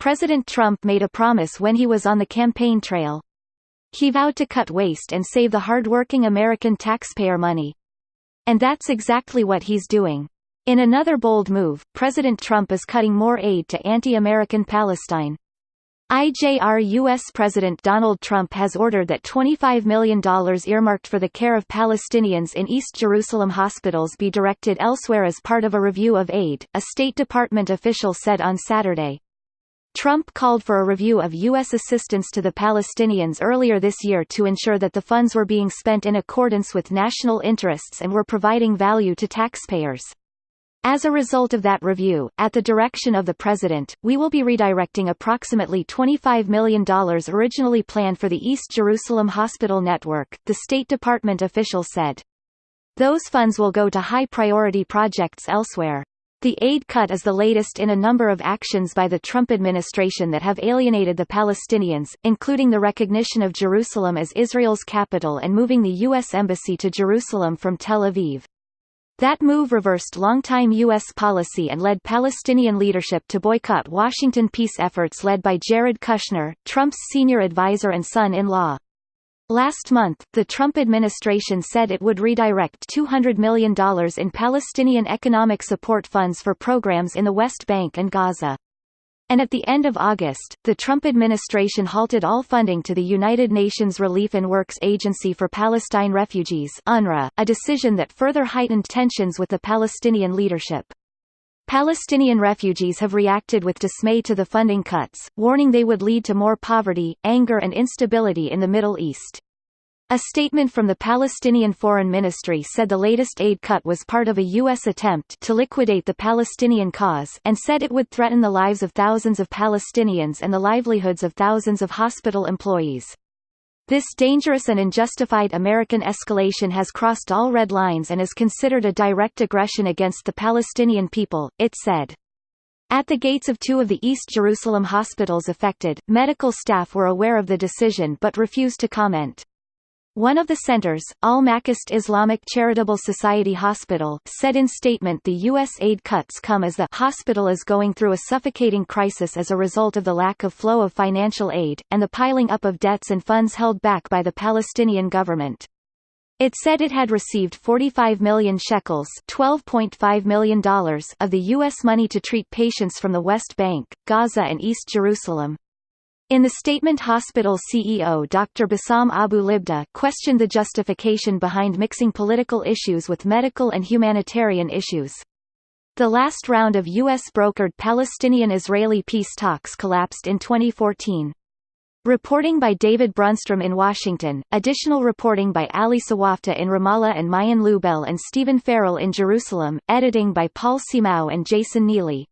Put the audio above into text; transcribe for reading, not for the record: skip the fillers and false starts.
President Trump made a promise when he was on the campaign trail. He vowed to cut waste and save the hard-working American taxpayer money. And that's exactly what he's doing. In another bold move, President Trump is cutting more aid to anti-American Palestine. U.S. President Donald Trump has ordered that $25 million earmarked for the care of Palestinians in East Jerusalem hospitals be directed elsewhere as part of a review of aid, a State Department official said on Saturday. Trump called for a review of U.S. assistance to the Palestinians earlier this year to ensure that the funds were being spent in accordance with national interests and were providing value to taxpayers. As a result of that review, at the direction of the president, we will be redirecting approximately $25 million originally planned for the East Jerusalem hospital network, the State Department official said. Those funds will go to high-priority projects elsewhere. The aid cut is the latest in a number of actions by the Trump administration that have alienated the Palestinians, including the recognition of Jerusalem as Israel's capital and moving the U.S. Embassy to Jerusalem from Tel Aviv. That move reversed longtime U.S. policy and led Palestinian leadership to boycott Washington peace efforts led by Jared Kushner, Trump's senior advisor and son-in-law. Last month, the Trump administration said it would redirect $200 million in Palestinian economic support funds for programs in the West Bank and Gaza. And at the end of August, the Trump administration halted all funding to the United Nations Relief and Works Agency for Palestine Refugees (UNRWA), a decision that further heightened tensions with the Palestinian leadership. Palestinian refugees have reacted with dismay to the funding cuts, warning they would lead to more poverty, anger and instability in the Middle East. A statement from the Palestinian Foreign Ministry said the latest aid cut was part of a U.S. attempt to liquidate the Palestinian cause and said it would threaten the lives of thousands of Palestinians and the livelihoods of thousands of hospital employees. This dangerous and unjustified American escalation has crossed all red lines and is considered a direct aggression against the Palestinian people, it said. At the gates of two of the East Jerusalem hospitals affected, medical staff were aware of the decision but refused to comment. One of the centers, Al-Makast Islamic Charitable Society Hospital, said in statement the U.S. aid cuts come as the hospital is going through a suffocating crisis as a result of the lack of flow of financial aid, and the piling up of debts and funds held back by the Palestinian government. It said it had received 45 million shekels $12.5 million of the U.S. money to treat patients from the West Bank, Gaza and East Jerusalem. In the statement, hospital CEO Dr. Bassam Abu Libda questioned the justification behind mixing political issues with medical and humanitarian issues. The last round of U.S.-brokered Palestinian-Israeli peace talks collapsed in 2014. Reporting by David Brunstrom in Washington, additional reporting by Ali Sawafta in Ramallah and Mayan Lubel and Stephen Farrell in Jerusalem, editing by Paul Simao and Jason Neely.